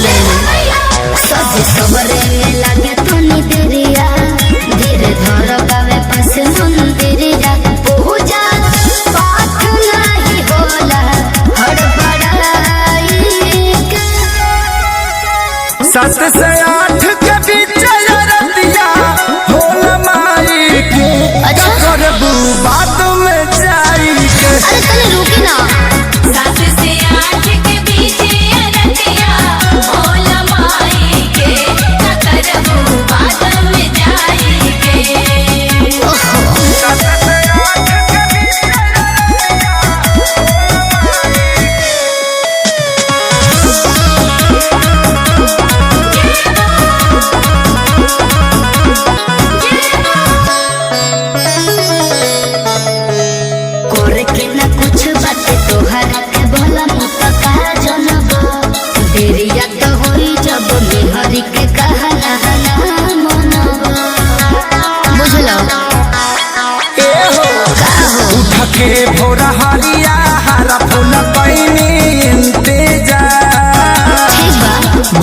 चले सजे सबरे में लगे तो निदरिया धीरे धर गावे पास मंदिरिया पूजा पाठ नहीं होला हड़बड़ाई के 7 से 8 के बीच रतिया होला माई के करबू बात में जाई के। अरे तने रुकी ना 7 से 8 के बीच रतिया होला माई के करबू बात में जाई के। 7 से 8 के बीच करे के ना कुछ बाटे तोहरा के भला मुतका जनबो देरिया तो होई जब मेहरी के कहना ना मनबो बुझलो ए हो उठ के भोरा हरिया हरा फूल पैनी इंतजार ठीक बा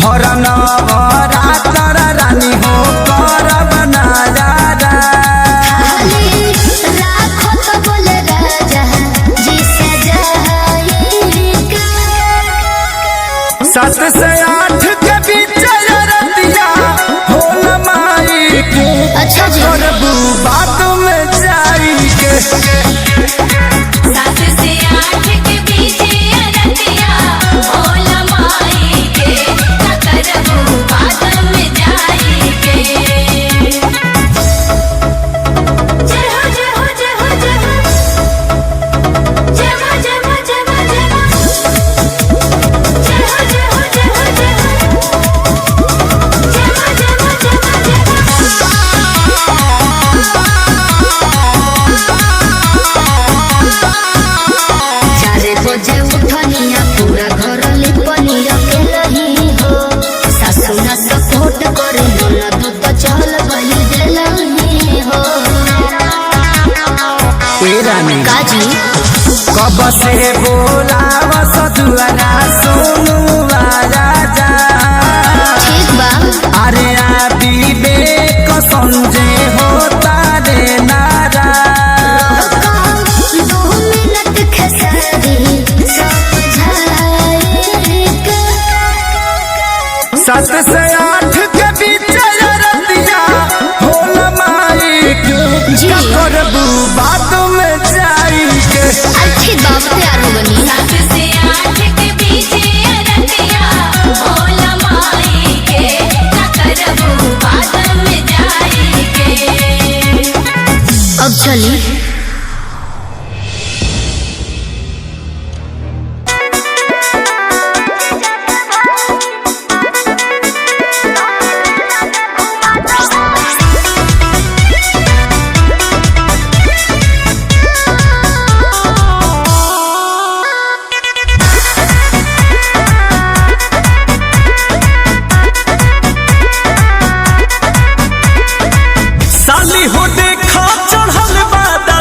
भरा नवरात्र रानी हो करब नजारा। खाली राखो तो बोले राजा जी सजाई के 7 से 8 के बीच रतिया होला माई के अच्छा जी करबू बात में जाई के। 7 से 8 के बीच रतिया होला माई के करबू बात में जाई के। जय हो जय हो जय हो जय हो जय हो जय हो जय हो जय हो जय हो जय चारे बजे उठनिया पूरा घर लिपनिया के लही हो सासु ना सपोर्ट करे ना तू तो चल बही देलही हो ए रानी काजी कब से बोलाव सदुआरा सोनू राजा ठीक बा अरे आबी बेक संजे होता रे नारा। 2 मिनट खेसारी समझाई के 7 से 8 के बीच रतिया होला माई के जी। करबू बात में जाई के। अच्छी बात तैयार हो बनी 7 से 8 के बीच रतिया होला माई के करबू बात में जाई के। अब चली साली हो देखा चढ़ल बादा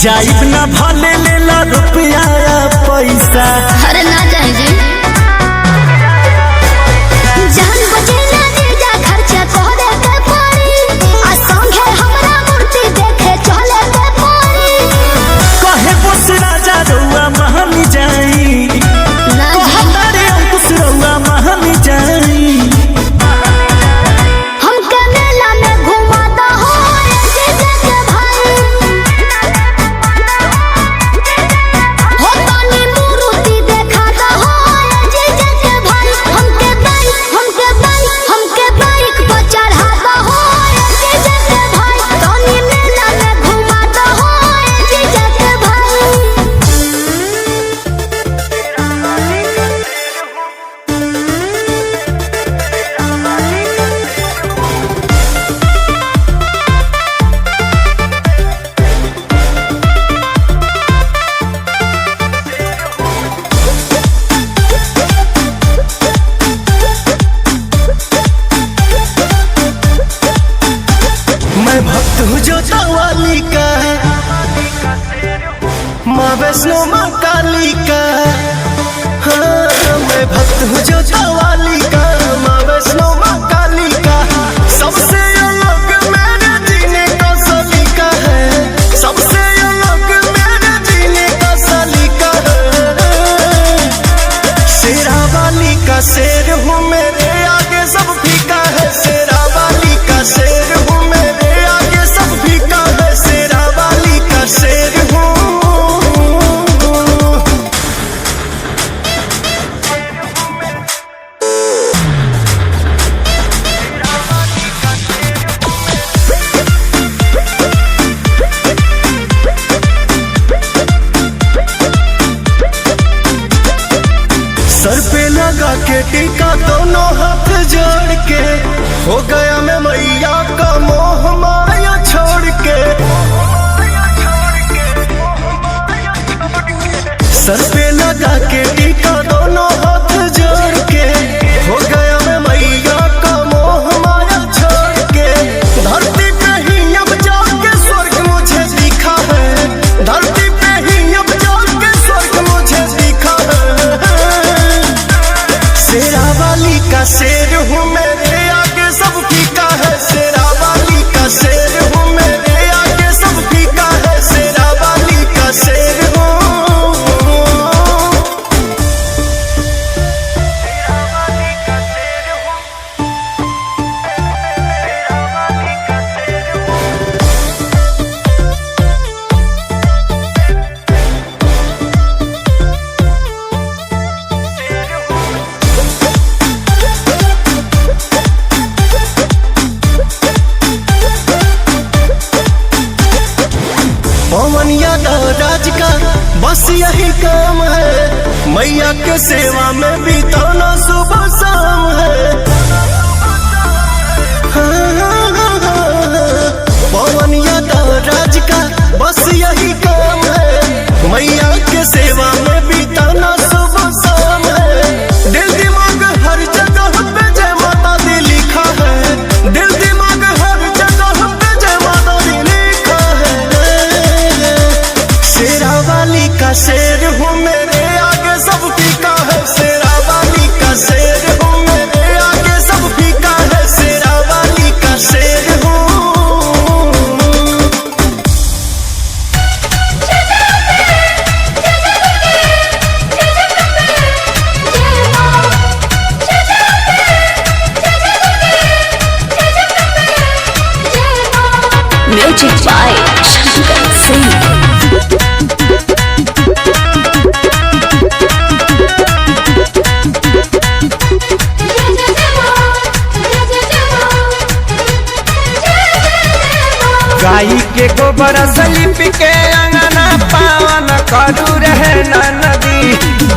जाइब ना भले लेला रुपया पैसा। अरे ना जाए जी जान बचेला जीजा खर्चा करे के पड़ी आ संगे हमरा मूर्ति देखे चले के पड़ी। कहे बस राजा रउआ महानी जाई ना हमारे अंकुश रउआ महानी जाई। हमके मेला में घुमाता हो जीजा के भाई हो तनी मूर्ति देखाता हो जीजा के भाई। हमके बाइक पर चढ़ाता हो जीजा के भाई तनी मेला में घुमाता हो जीजा के भाई। मैं भक्त हूँ जो वाली का, माँ वैष्णो माँ काली का। हाँ मैं भक्त हूँ जो वाली का, माँ वैष्णो माँ काली का। सबसे अलग मेरे जीने का सलीका है, सबसे अलग मेरे जीने का सलीका है। शेरा वाली का शेर हूँ मेरे आगे सब फीका है, शेरा वाली का शेर हूँ मेरे आगे सब फीका है, शेरा वाली का शेर हूँ। सर पे लगा के टीका दोनों हाथ जोड़ के, हो गया मैं मैया का मोह माया छोड़ के। सर पे लगा के टीका दोनों हाथ जोड़ के, हो गया मैं मैया का मोह माया छोड़ के। धरती पे ही अब जाके स्वर्ग मुझे दिखा है, धरती पे ही अब जाके स्वर्ग मुझे दिखा है। शेरा वाली का शेर हूँ मेरे आगे सब फीका है, शेरा वाली का शेर हूँ मेरे आगे सब फीका है, शेरा वाली का शेर हूँ। पवन यादव राज का बस यही काम है, मैया के सेवा में बिताना सुबह शाम है। पवन यादव राज का बस यही काम है, मैया के सेवा में बिताना सुबह शाम है। दिल दिमाग हर जगह पे जय माता दी लिखा है, दिल दिमाग हर जगह पे जय माता दी लिखा है। शेरा वाली का शेर हूँ मेरे आगे सब फीका है, शेरा वाली का शेर हूँ मेरे आगे सब फीका है, शेरा वाली का शेर हूँ। Music by Shankar Singh. गाई के गोबर सलिप के अंगना पावन करू रहे नदी,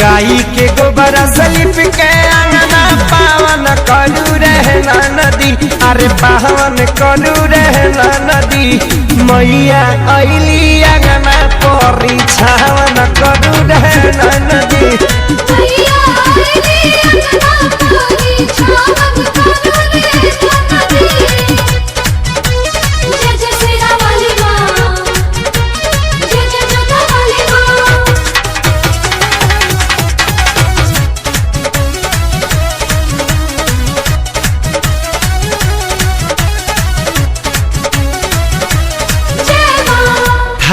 गाई के गोबर सलिप के अंगना पावन करू रहे नदी। अरे पावन करू रहे नदी, मैया अली अंगना परी छावन करू रहे नदी। जय जय श्री राम वाली माँ, जय जय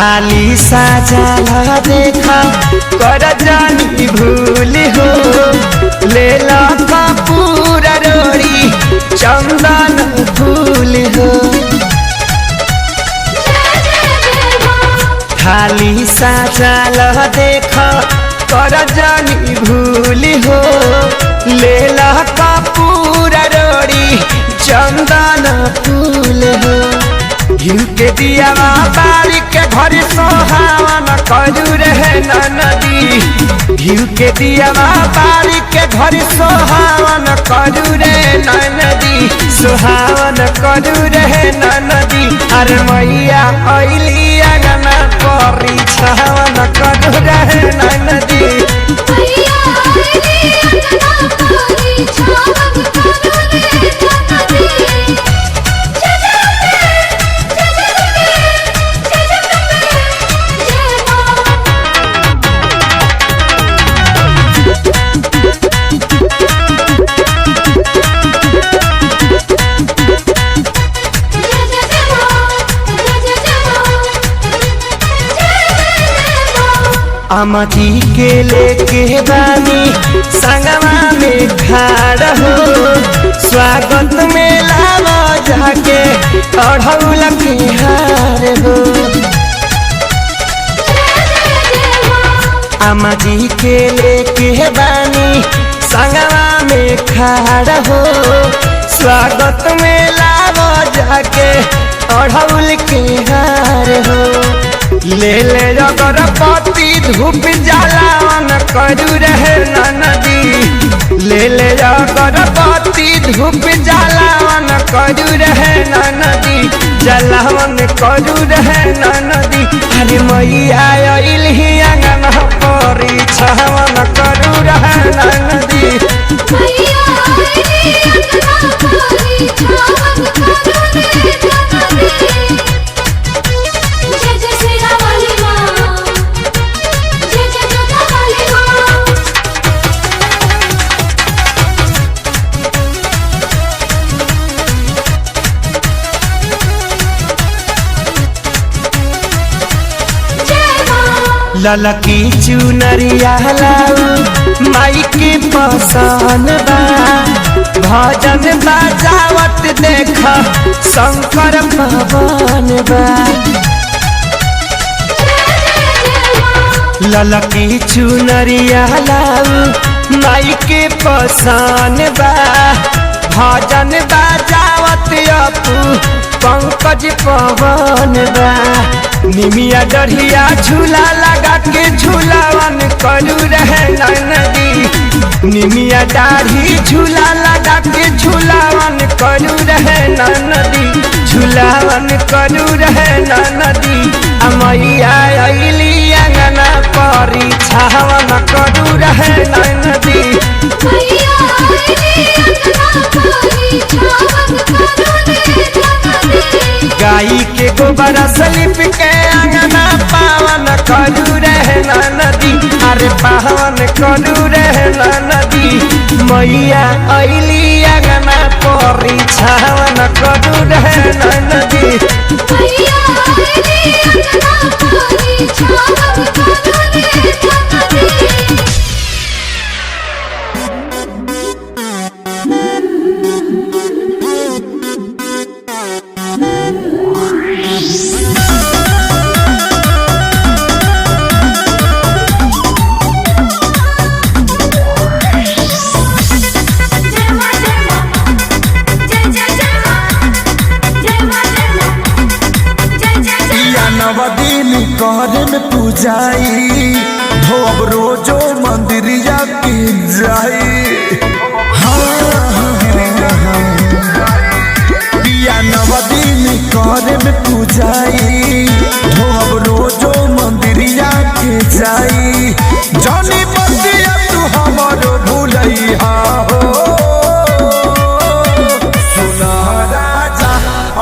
थाली साजा देखा कर जानी भूल हो ले ला कपूर रोड़ी चंदन फूल हो थाली साजा देखा कर जानी भूल हो ले ला कपूर रोड़ी चंदन फूल हो घिउ के दिया बारी के घर सोहावन करू रहे नदी घिउ के दिया बारी के घर सोहावन करू रे नदी सोहावन करू रहे नदी अरे मैया अइली अंगना परी छावन करू रहे नदी अमती के लेके बानी संगमा में खड़ा हो स्वागत में लावा जाके अढ़ौल के हार हो अमती के लेके बानी संगमा में खड़ा हो स्वागत में लावा जाके अढ़ौल के हार हो ले ले अगरबत्ती धूप जलावन करू रहे नदी ले ले अगरबत्ती धूप जलावन करू रहे नदी जलावन करू रहे नदी अरे मैया अइली अंगना परी छावन करू रहे नदी ललकी चुनरिया लाऊ माई के पसंद बा भजन बजावत देख शंकर भवन बा ललकी चुनरिया लाऊ माई के पसंद बा भजन बजावत अपू पंकज पवन बा निमिया डढ़िया झूला लगा के झूलावन करू रहे नदी निमिया दाढ़ी झूला लगा के झूलावन करू रहे नदी झूलावन करू रहे नदी मैया अइली अंगना परी छावन करू रहे नदी गाई के गोबर सलिप के अंगना पावन करू रहे नदी अरे पावन करू रहे नदी मैया अइली अंगना परी छावन करू रहे नदी करे में पूजाई धोब रोजो मंदिरिया की जाई पिया नवदीन करे में पूजाई धोब रोजो मंदिरिया के जाई जानी बतिया तू हमारो भूलैया हो सुना राजा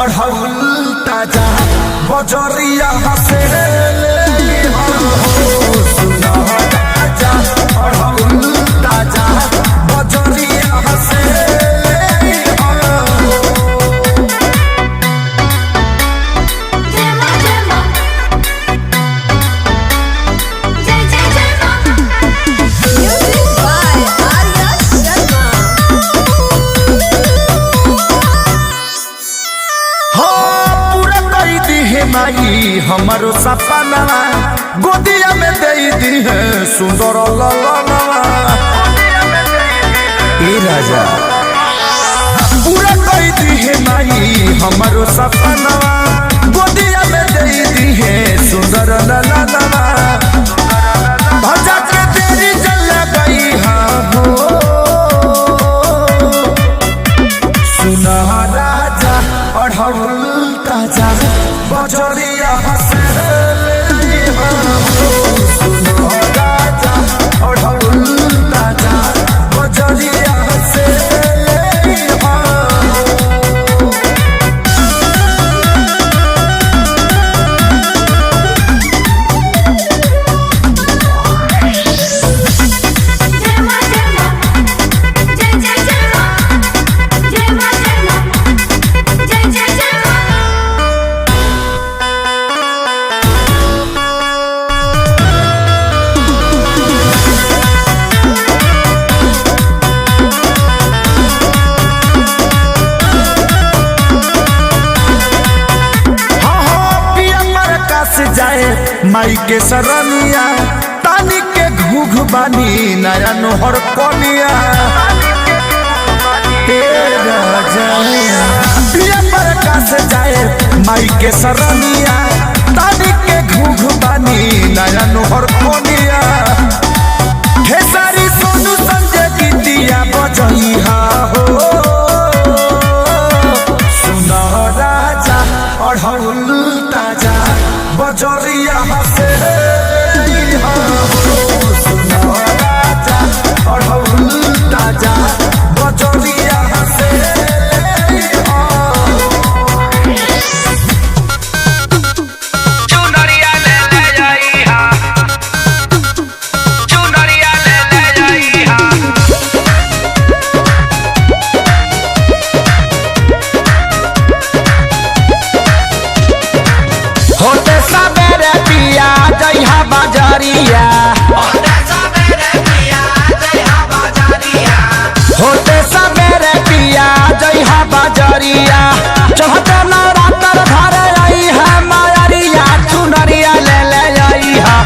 अढ़ौल ताजा बजरिया हसे माई हमारो सपना गोदिया में दे दी है सुंदर ललनवा ए राजा पूरा कर दी है माई हमारो सपना गोदिया में दे दी है सुंदर ललनवा भजा के तेरी जल गई हो सुना राजा अढ़उल ताजा बजरिया हंसे सुना राजा अढ़उल ताजा बजरिया हंसे माई के सरनिया तानी के घूघ बानी नया नोहर कोनिया प्रकाश जाए माई के सरनिया तानी के घूघ बानी नया नोहर कोनिया खेसारी सोनू संजय गीतिया बजइहा हो सुना राजा अढ़उल ताजा बजरिया हंसे सुना राजा अढ़उल ताजा बजरिया हंसे चुनरिया ले ले जाई हा चुनरिया ले ले जाई हा होते सबेरे पिया जइहा बाजारिया होते सबेरे पिया जइहा बाजारिया होते सबेरे पिया जइहा बाजारिया चढ़ते नवरात्र घर आई है मायरिया चुनरिया ले ले आई हा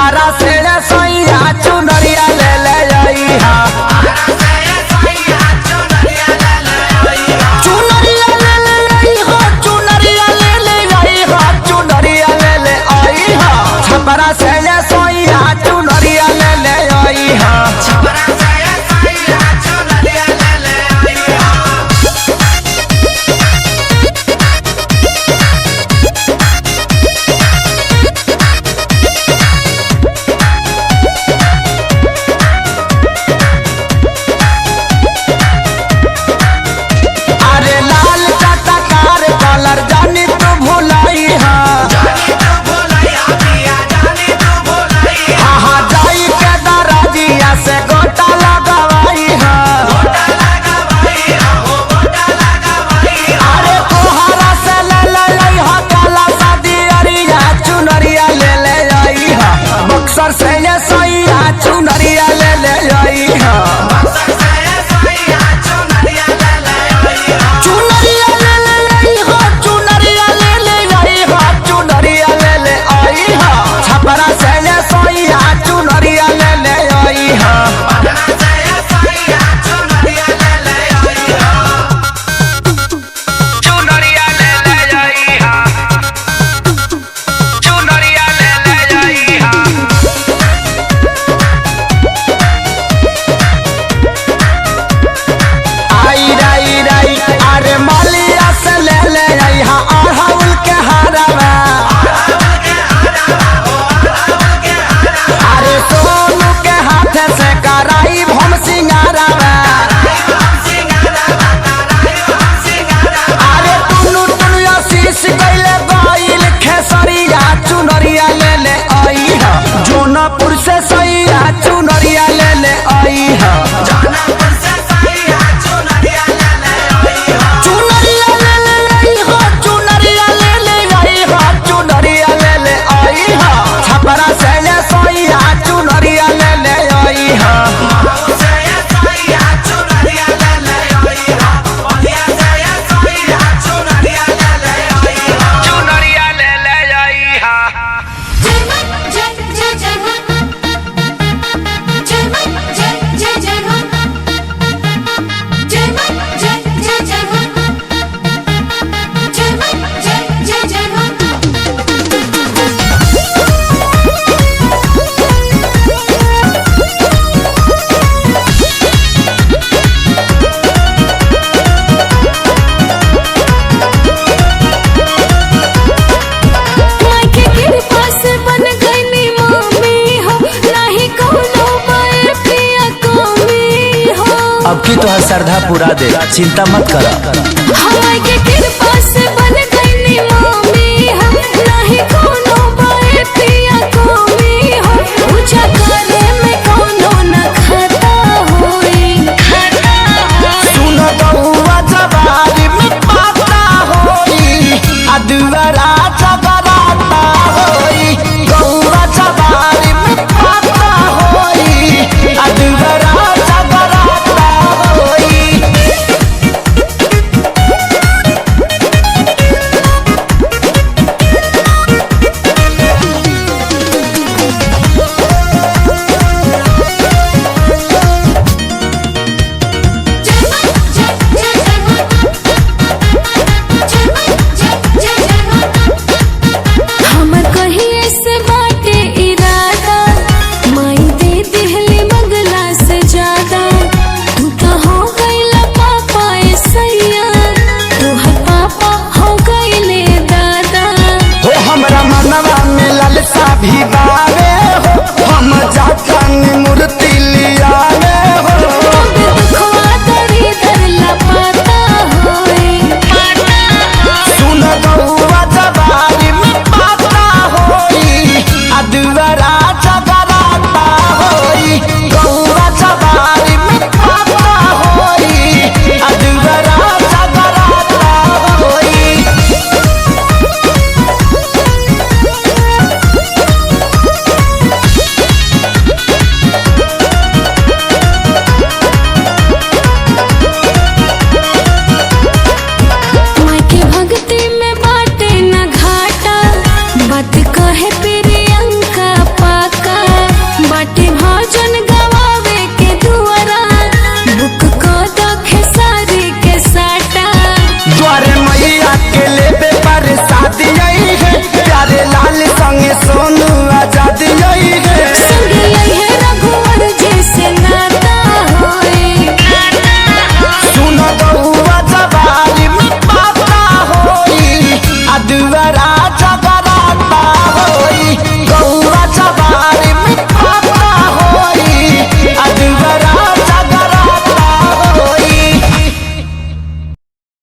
आरा से सैया चुनरिया ले ले आई हा चुनरिया ले ले आई हा चुनरिया ले ले आई हा चुनरिया ले ले आई हा छपरा से सैया चुनरिया ले ले आई हा अरे लाल चटकार कलर जानी तू भुलाई हा हाँ जाई के दराजिया से गोटा लगवाई हा अरे तोहरा से ले ले आई हा काला शादी अरिया चुनरिया ले ले आई हा बक्सर से ये सैया चुनरिया ले ले आई हा चुनरिया ले ले आई हा चुनरिया ले ले आई हा चुनरिया ले ले आई हा छपरा से ये सैया चुनरिया ले ले आई हा चुनरिया ले ले जाई हा चुनरिया ले ले जाई हा पक्की तो श्रद्धा पूरा दे, चिंता मत कर। हम